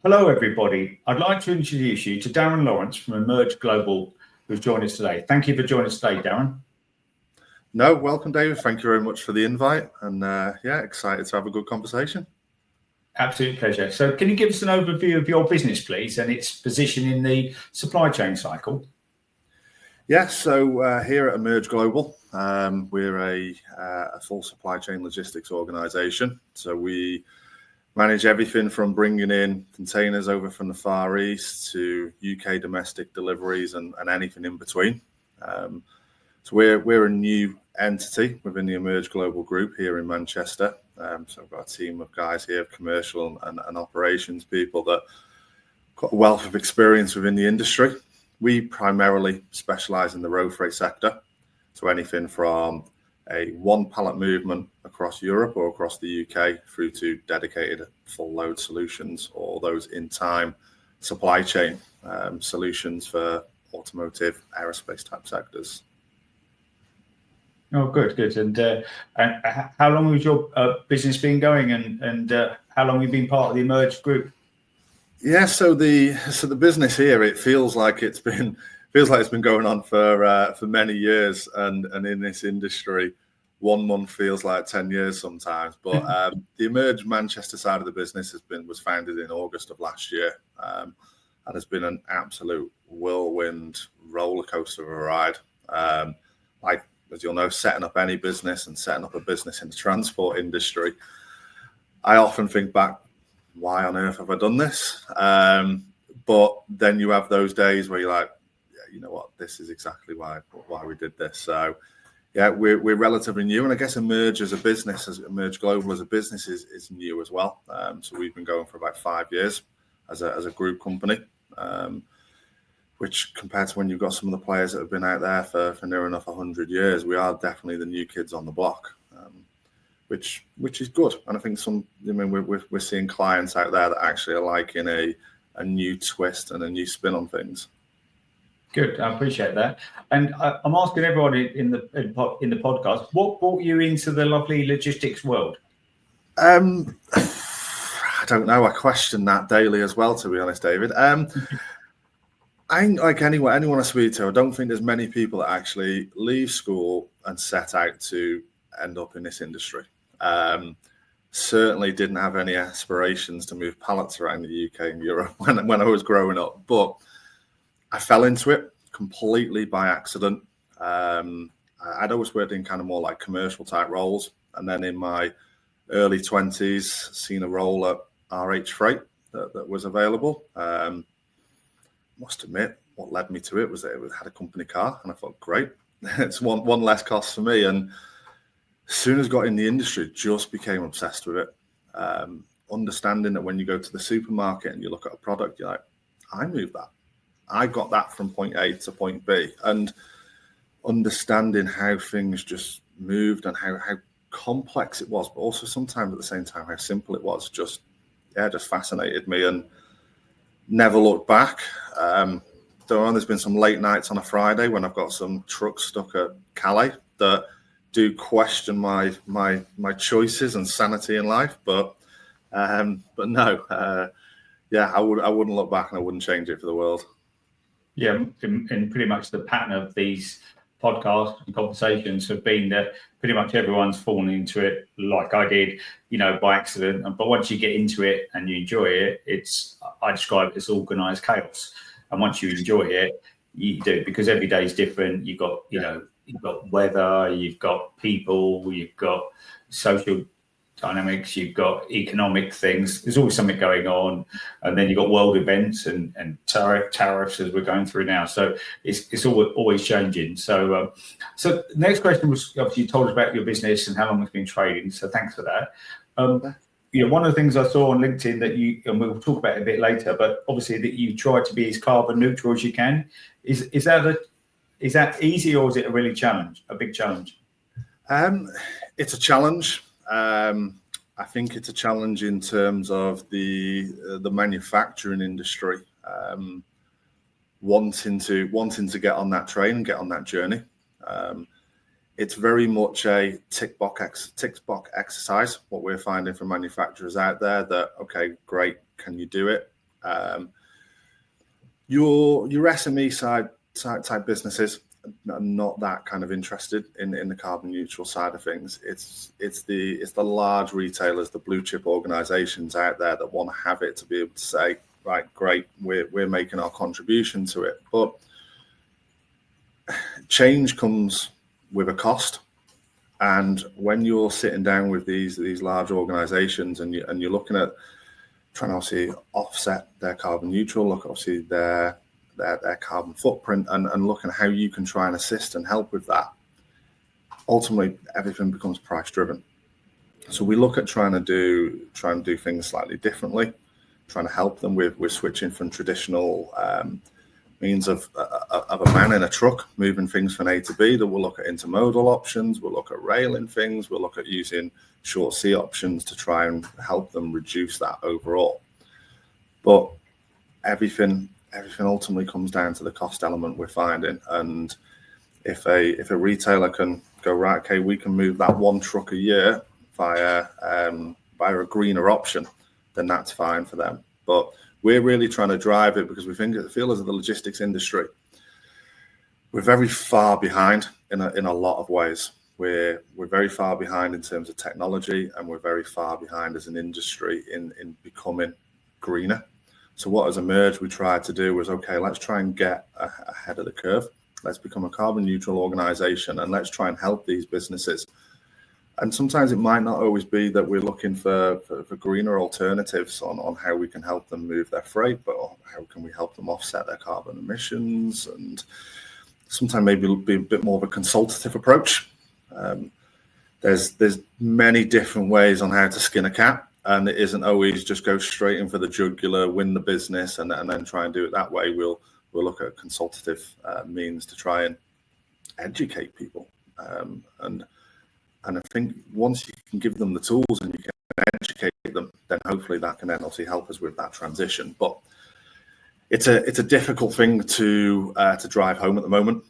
Hello, everybody. I'd like to introduce you to Darran Lawrence from Emerge Global, who's joined us today. Thank you for joining us today, Darran. No, welcome, David. Thank you very much for the invite, and excited to have a good conversation. Absolute pleasure. So can you give us an overview of your business, please, and its position in the supply chain cycle? Yeah, so here at Emerge Global, we're a full supply chain logistics organisation. So we manage everything from bringing in containers over from the Far East to UK domestic deliveries and anything in between. So we're a new entity within the Emerge Global Group here in Manchester. So I've got a team of guys here, commercial and operations people that got a wealth of experience within the industry. We primarily specialise in the road freight sector. So anything from a one pallet movement across Europe or across the UK through to dedicated full load solutions, or those in time supply chain solutions for automotive, aerospace type sectors. Oh, good. And how long has your business been going, and how long have you been part of the Emerge Group? Yeah, so the business here, it feels like it's been going on for many years, and in this industry, 1 month feels like 10 years sometimes. But the Emerge Manchester side of the business was founded in August of last year, and has been an absolute whirlwind roller coaster of a ride. Like, as you'll know, setting up any business and setting up a business in the transport industry, I often think back, why on earth have I done this? But then you have those days where you're like, yeah, you know what, this is exactly why we did this. So yeah, we're relatively new, and I guess Emerge as a business, as Emerge Global as a business is new as well. So we've been going for about 5 years as a group company, which compared to when you've got some of the players that have been out there for near enough 100 years, we are definitely the new kids on the block. Which is good, and I think we're seeing clients out there that actually are liking a new twist and a new spin on things. Good, I appreciate that. And I'm asking everybody in the podcast, what brought you into the lovely logistics world? I don't know. I question that daily as well, to be honest, David. I think like anyone I speak to, I don't think there's many people that actually leave school and set out to end up in this industry. Certainly didn't have any aspirations to move pallets around the UK and Europe when I was growing up, but I fell into it completely by accident. I'd always worked in kind of more like commercial type roles, and then in my early 20s, seen a role at RH Freight that was available. Must admit, what led me to it was that it had a company car, and I thought, great, it's one less cost for me. And as soon as I got in the industry, just became obsessed with it. Understanding that when you go to the supermarket and you look at a product, you're like, I moved that. I got that from point A to point B. And understanding how things just moved and how complex it was, but also sometimes at the same time how simple it was, just fascinated me and never looked back. There's been some late nights on a Friday when I've got some trucks stuck at Calais that do question my choices and sanity in life, but no, I wouldn't look back, and I wouldn't change it for the world. Yeah, and pretty much the pattern of these podcasts and conversations have been that pretty much everyone's fallen into it like I did, by accident. But once you get into it and you enjoy it, I describe it as organised chaos. And once you enjoy it, you do, because every day is different. You've got, you've got weather, you've got people, you've got social dynamics, you've got economic things. There's always something going on, and then you've got world events and tariffs as we're going through now. So it's always changing. So so next question was, obviously you told us about your business and how long it's been trading. So thanks for that. One of the things I saw on LinkedIn that and we'll talk about it a bit later, but obviously that you try to be as carbon neutral as you can. Is that easy, or is it a big challenge? It's a challenge. I think it's a challenge in terms of the manufacturing industry wanting to get on that train and get on that journey. It's very much a tick box exercise. What we're finding from manufacturers out there, that okay, great, can you do it? Your SME side type businesses are not that kind of interested in the carbon neutral side of things. It's the large retailers, the blue chip organizations out there that want to have it to be able to say, right, great, we're making our contribution to it. But change comes with a cost. And when you're sitting down with these large organizations and you're looking at trying to obviously offset their carbon neutral, look obviously their carbon footprint and look at how you can try and assist and help with that, ultimately everything becomes price driven. So we look at trying to do things slightly differently, trying to help them with switching from traditional means of a man in a truck moving things from A to B. That we'll look at intermodal options, we'll look at railing things, we'll look at using short sea options to try and help them reduce that overall. But everything ultimately comes down to the cost element we're finding. And if a retailer can go, right, okay, we can move that one truck a year via a greener option, then that's fine for them. But we're really trying to drive it because we feel as the logistics industry, we're very far behind in a lot of ways. We're very far behind in terms of technology, and we're very far behind as an industry in becoming greener. So what has emerged we tried to do was, okay, let's try and get ahead of the curve. Let's become a carbon neutral organization and let's try and help these businesses. And sometimes it might not always be that we're looking for greener alternatives on how we can help them move their freight, but how can we help them offset their carbon emissions, and sometimes maybe be a bit more of a consultative approach. There's many different ways on how to skin a cat, and it isn't always just go straight in for the jugular, win the business, and then try and do it that way. We'll look at consultative means to try and educate people, and I think once you can give them the tools and you can educate them, then hopefully that can then obviously help us with that transition. But it's a difficult thing to drive home at the moment.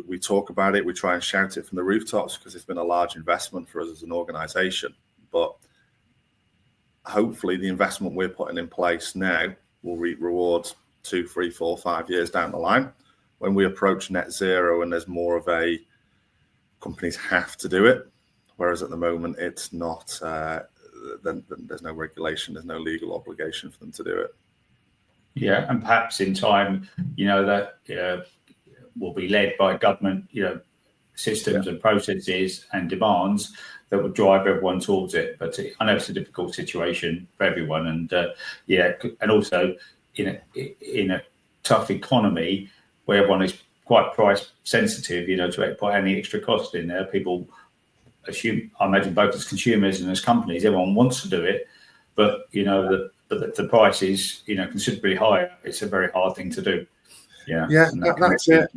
We talk about it, we try and shout it from the rooftops because it's been a large investment for us as an organization. But hopefully the investment we're putting in place now will reap rewards 2, 3, 4, 5 years down the line when we approach net zero and there's more of a companies have to do it, whereas at the moment it's not. Then there's no regulation, there's no legal obligation for them to do it. Yeah, and perhaps in time, that will be led by government, systems and processes and demands that would drive everyone towards it. But I know it's a difficult situation for everyone, and and also in a tough economy where everyone is quite price sensitive, to put any extra cost in there. People assume, I imagine, both as consumers and as companies, everyone wants to do it, but the price is considerably higher. It's a very hard thing to do. That's it.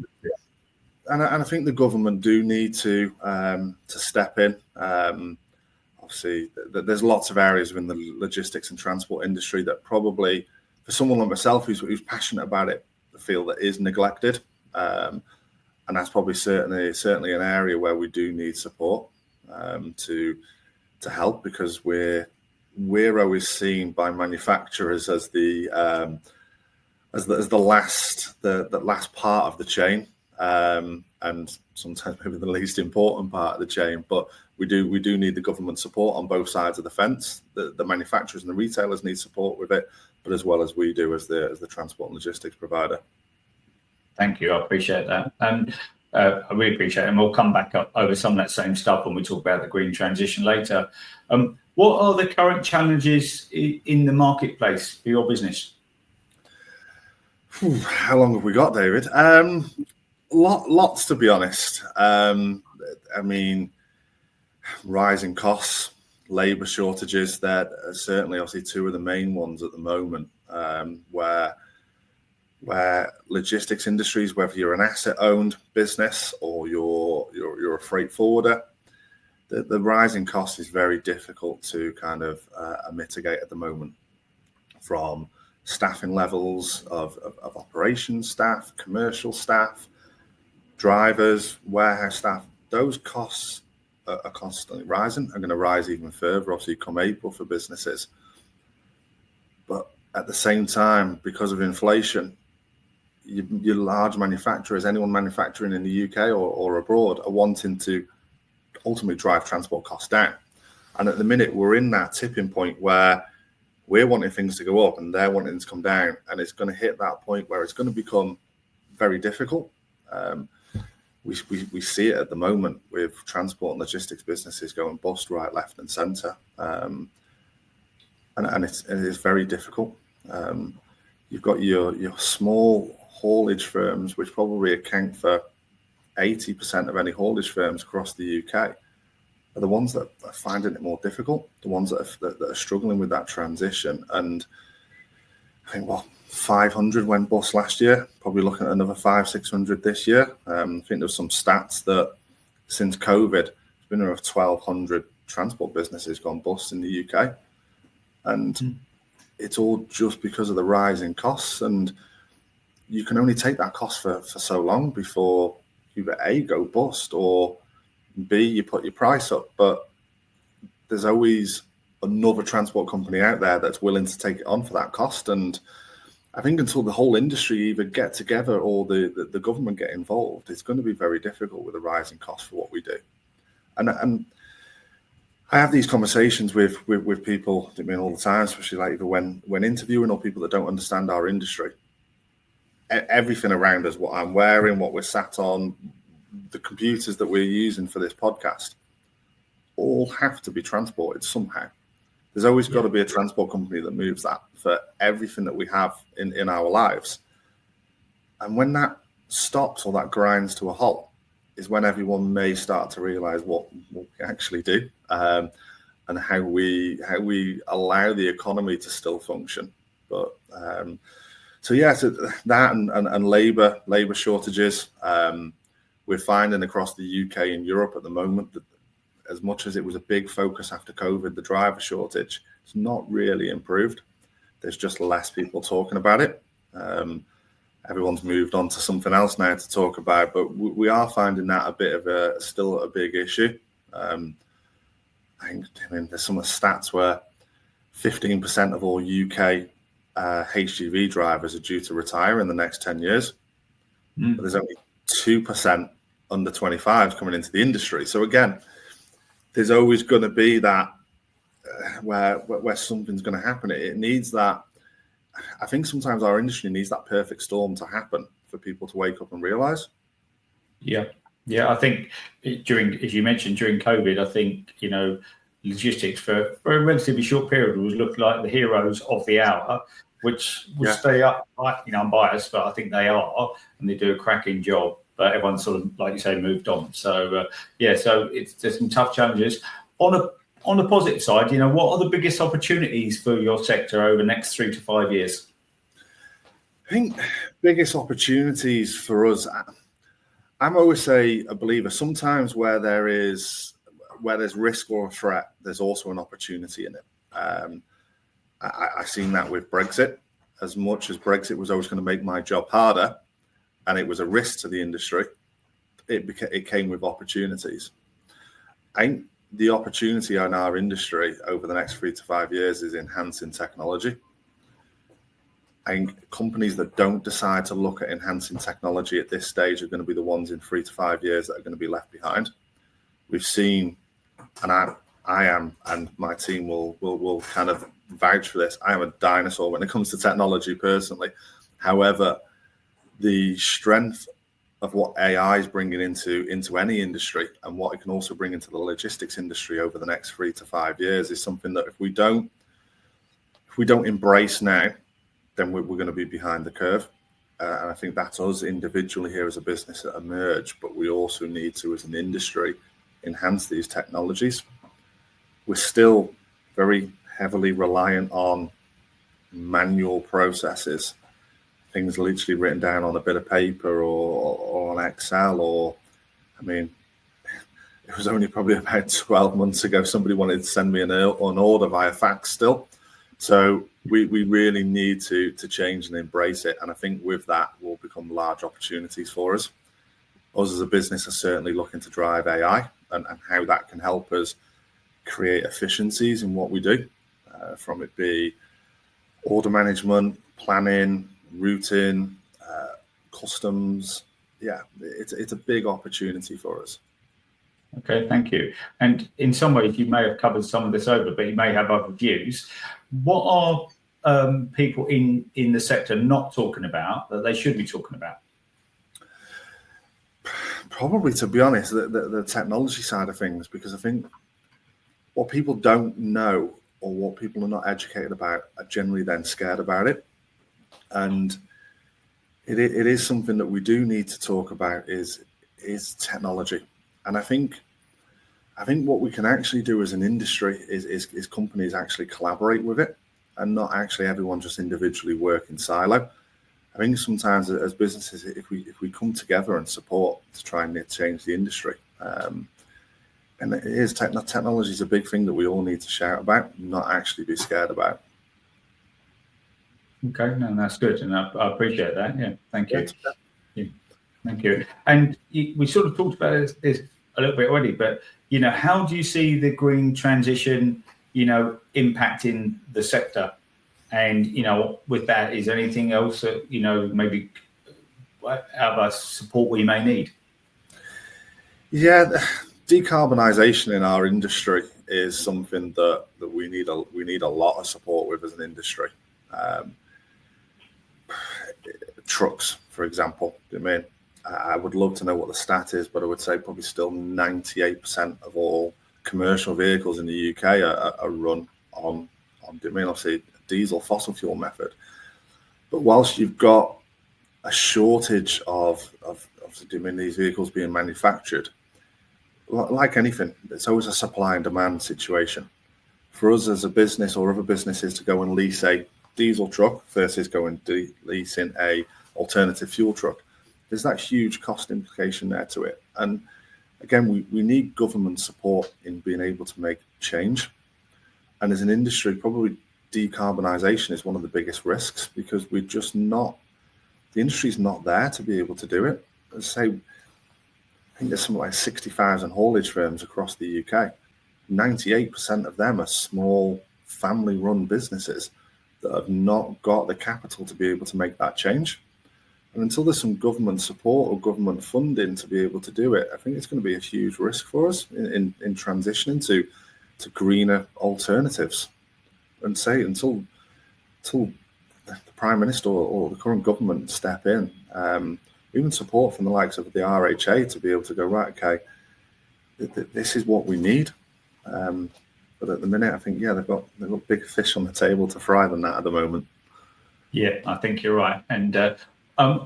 And I think the government do need to step in. Obviously, there's lots of areas within the logistics and transport industry that probably, for someone like myself who's passionate about it, feel that is neglected. And that's probably certainly an area where we do need support to help, because we're always seen by manufacturers as the last part of the chain, and sometimes maybe the least important part of the chain. But we do need the government support on both sides of the fence. The manufacturers and the retailers need support with it, but as well as we do as the transport and logistics provider. Thank you. I appreciate that. And I really appreciate it. And we'll come back up over some of that same stuff when we talk about the green transition later. What are the current challenges in the marketplace for your business? How long have we got, David? Lots, to be honest. I mean, rising costs, labour shortages, that are certainly obviously two of the main ones at the moment, where logistics industries, whether you're an asset-owned business or you're a freight forwarder, the rising cost is very difficult to kind of mitigate at the moment, from staffing levels of operations staff, commercial staff, drivers, warehouse staff. Those costs are constantly rising. Are going to rise even further, obviously, come April for businesses. But At the same time, because of inflation, your large manufacturers, anyone manufacturing in the UK or abroad, are wanting to ultimately drive transport costs down. And at the minute, we're in that tipping point where we're wanting things to go up and they're wanting to come down. And it's going to hit that point where it's going to become very difficult. We see it at the moment with transport and logistics businesses going bust right, left and centre. And it is very difficult. You've got your small haulage firms, which probably account for 80% of any haulage firms across the UK, are the ones that are finding it more difficult, the ones that are struggling with that transition. And I think, 500 went bust last year, probably looking at another 500-600 this year. I think there's some stats that since COVID, there's been around 1,200 transport businesses gone bust in the UK. And it's all just because of the rise in costs. And you can only take that cost for so long before either A, go bust, or B, you put your price up. But there's always another transport company out there that's willing to take it on for that cost. And I think until the whole industry either get together or the government get involved, it's going to be very difficult with the rising cost for what we do. And I have these conversations with people, I mean, all the time, especially like either when interviewing or people that don't understand our industry. Everything around us, what I'm wearing, what we're sat on, the computers that we're using for this podcast, all have to be transported somehow. There's always got to be a transport company that moves that for everything that we have in our lives. And when that stops or that grinds to a halt is when everyone may start to realize what we actually do, and how we allow the economy to still function. But so that and labor shortages, we're finding across the UK and Europe at the moment that as much as it was a big focus after COVID, the driver shortage, it's not really improved. There's just less people talking about it. Everyone's moved on to something else now to talk about, but we are finding that still a big issue. I mean, there's some stats where 15% of all UK HGV drivers are due to retire in the next 10 years. But there's only 2% under 25s coming into the industry. So again, there's always going to be that where something's going to happen. It needs that. I think sometimes our industry needs that perfect storm to happen for people to wake up and realize. Yeah. I think as you mentioned, during COVID, I think, logistics for a relatively short period was looked like the heroes of the hour, which will stay up. I'm biased, but I think they are, and they do a cracking job. But everyone's sort of, like you say, moved on. So so there's some tough challenges. On the positive side, what are the biggest opportunities for your sector over the next 3 to 5 years? I think biggest opportunities for us, I'm always a believer. Sometimes where there's risk or a threat, there's also an opportunity in it. I've seen that with Brexit. As much as Brexit was always going to make my job harder, and it was a risk to the industry, it came with opportunities. I think the opportunity in our industry over the next 3 to 5 years is enhancing technology. I think companies that don't decide to look at enhancing technology at this stage are going to be the ones in 3 to 5 years that are going to be left behind. We've seen, and I am, and my team will kind of vouch for this, I am a dinosaur when it comes to technology personally. However, the strength of what AI is bringing into any industry and what it can also bring into the logistics industry over the next 3 to 5 years is something that if we don't embrace now, then we're going to be behind the curve. And I think that's us individually here as a business that emerge, but we also need to, as an industry, enhance these technologies. We're still very heavily reliant on manual processes, things literally written down on a bit of paper or on Excel, it was only probably about 12 months ago somebody wanted to send me an order via fax still. So we really need to change and embrace it. And I think with that will become large opportunities for us. Us as a business are certainly looking to drive AI and how that can help us create efficiencies in what we do, from it be order management, planning, routing, customs. Yeah, it's a big opportunity for us. Okay, thank you. And in some ways, you may have covered some of this over, but you may have other views. What are people in the sector not talking about that they should be talking about? Probably, to be honest, the technology side of things, because I think what people don't know or what people are not educated about are generally then scared about it. And it is something that we do need to talk about is technology. And I think what we can actually do as an industry is companies actually collaborate with it and not actually everyone just individually work in silo. I think sometimes as businesses, if we come together and support to try and change the industry, and it is technology is a big thing that we all need to shout about, not actually be scared about. Okay, no, that's good, and I appreciate that. Yeah, thank you. Yeah. Thank you. And we sort of talked about this a little bit already, but how do you see the green transition, impacting the sector? And with that, is there anything else that maybe other support we may need? Yeah, decarbonisation in our industry is something that we need a lot of support with as an industry. Trucks, for example. I would love to know what the stat is, but I would say probably still 98% of all commercial vehicles in the UK are run on obviously diesel fossil fuel method. But whilst you've got a shortage of these vehicles being manufactured, like anything, it's always a supply and demand situation. For us as a business or other businesses to go and lease a diesel truck versus go and leasing a alternative fuel truck, there's that huge cost implication there to it. And again, we need government support in being able to make change. And as an industry, probably decarbonisation is one of the biggest risks because the industry's not there to be able to do it. As I say, I think there's something like 60,000 haulage firms across the UK. 98% of them are small family-run businesses that have not got the capital to be able to make that change. And until there's some government support or government funding to be able to do it, I think it's going to be a huge risk for us in transitioning to greener alternatives. And say until the Prime Minister or the current government step in, even support from the likes of the RHA to be able to go, right, okay, this is what we need. But at the minute, I think, they've got big fish on the table to fry than that at the moment. Yeah, I think you're right. And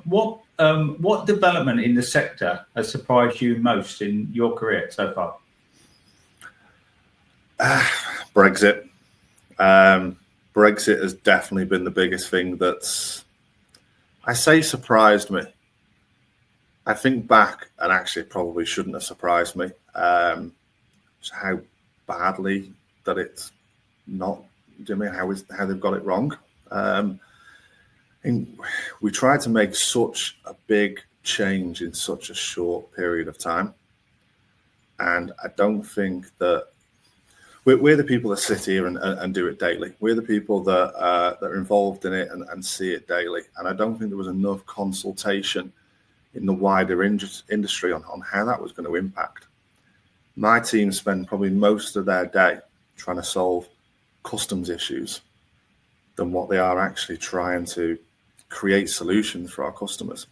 what development in the sector has surprised you most in your career so far? Brexit. Brexit has definitely been the biggest thing that's, I say, surprised me. I think back, and actually it probably shouldn't have surprised me, how badly that it's not, how they've got it wrong. And we tried to make such a big change in such a short period of time. And I don't think that we're the people that sit here and do it daily. We're the people that are involved in it and see it daily. And I don't think there was enough consultation in the wider industry on how that was going to impact. My team spend probably most of their day trying to solve customs issues than what they are actually trying to create solutions for our customers.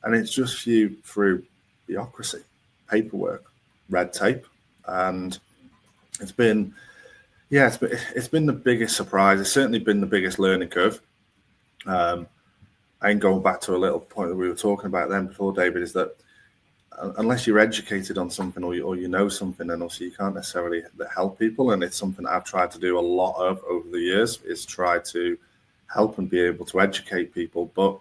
And it's just through bureaucracy, paperwork, red tape. And it's been the biggest surprise. It's certainly been the biggest learning curve. And going back to a little point that we were talking about then before, David, is that unless you're educated on something or you know something, then also you can't necessarily help people. And it's something I've tried to do a lot of over the years, is try to help and be able to educate people. But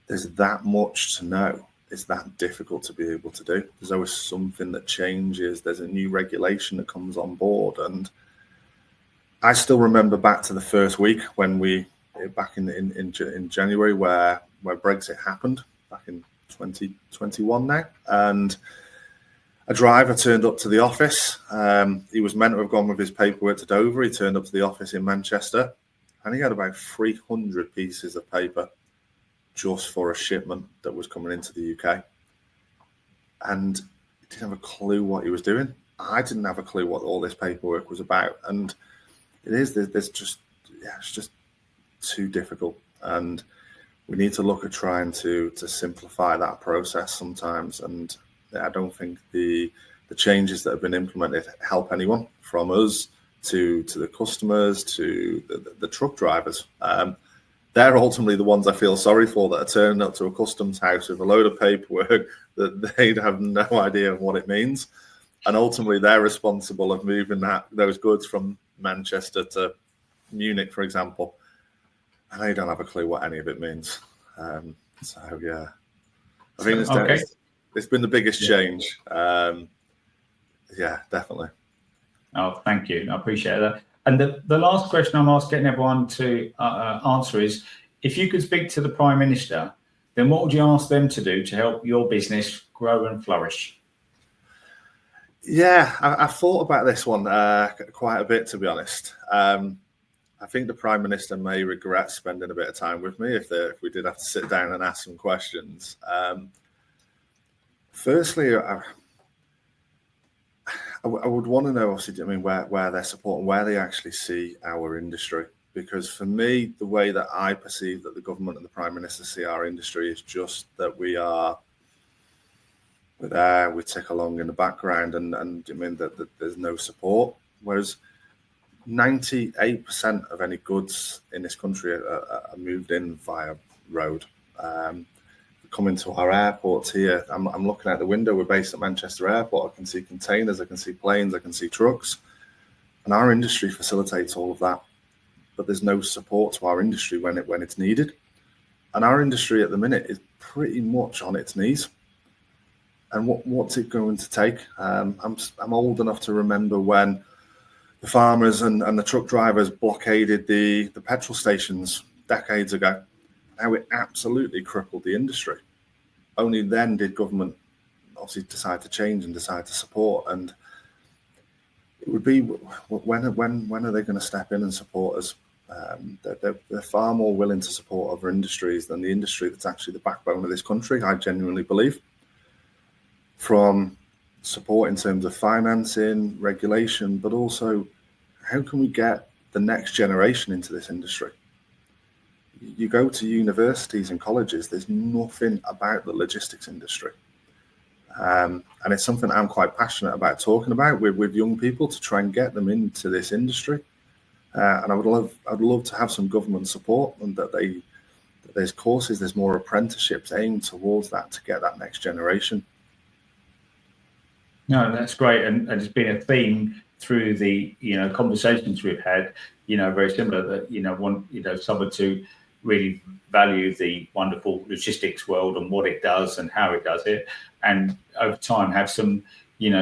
there's that much to know. It's that difficult to be able to do. There's always something that changes. There's a new regulation that comes on board. And I still remember back to the first week when back in January where Brexit happened back in 2021 now, and a driver turned up to the office. He was meant to have gone with his paperwork to Dover. He turned up to the office in Manchester, and he had about 300 pieces of paper just for a shipment that was coming into the UK. And he didn't have a clue what he was doing. I didn't have a clue what all this paperwork was about. And there's just, it's just too difficult. And we need to look at trying to simplify that process sometimes. And I don't think the changes that have been implemented help anyone, from us to the customers to the truck drivers. They're ultimately the ones I feel sorry for, that are turning up to a customs house with a load of paperwork that they have no idea of what it means. And ultimately they're responsible of moving those goods from Manchester to Munich, for example. And they don't have a clue what any of it means. So yeah, I think it's been the biggest change. Yeah, definitely. Oh, thank you. I appreciate that. And the last question I'm getting everyone to answer is, if you could speak to the Prime Minister, then what would you ask them to do to help your business grow and flourish? Yeah, I've thought about this one quite a bit, to be honest. I think the Prime Minister may regret spending a bit of time with me if we did have to sit down and ask some questions. Firstly, I would want to know, obviously, I mean, where they're supporting, where they actually see our industry. Because for me, the way that I perceive that the government and the Prime Minister see our industry is just that we're there, we tick along in the background, and I mean that there's no support. Whereas 98% of any goods in this country are moved in via road. Coming to our airports here, I'm looking out the window. We're based at Manchester Airport. I can see containers, I can see planes, I can see trucks. And our industry facilitates all of that. But there's no support to our industry when it's needed. And our industry at the minute is pretty much on its knees. And what's it going to take? I'm old enough to remember when the farmers and the truck drivers blockaded the petrol stations decades ago. How it absolutely crippled the industry. Only then did government obviously decide to change and decide to support. And it would be, when are they going to step in and support us? They're far more willing to support other industries than the industry that's actually the backbone of this country, I genuinely believe. From support in terms of financing, regulation, but also how can we get the next generation into this industry? You go to universities and colleges, there's nothing about the logistics industry. And it's something I'm quite passionate about talking about with young people, to try and get them into this industry. And I'd love to have some government support, and that there's courses, there's more apprenticeships aimed towards that, to get that next generation. No, that's great. And it's been a theme through the, conversations we've had, very similar, that, want, someone to really value the wonderful logistics world and what it does and how it does it, and over time have some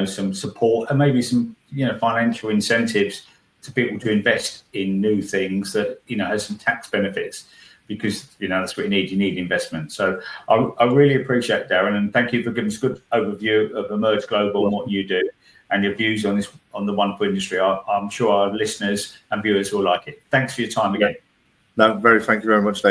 some support and maybe some financial incentives to people to invest in new things that has some tax benefits, because that's what you need investment. So I really appreciate it, Darran, and thank you for giving us a good overview of Emerge Global and what you do and your views on the wonderful industry. I'm sure our listeners and viewers will like it. Thanks for your time again. No, thank you very much, Dave.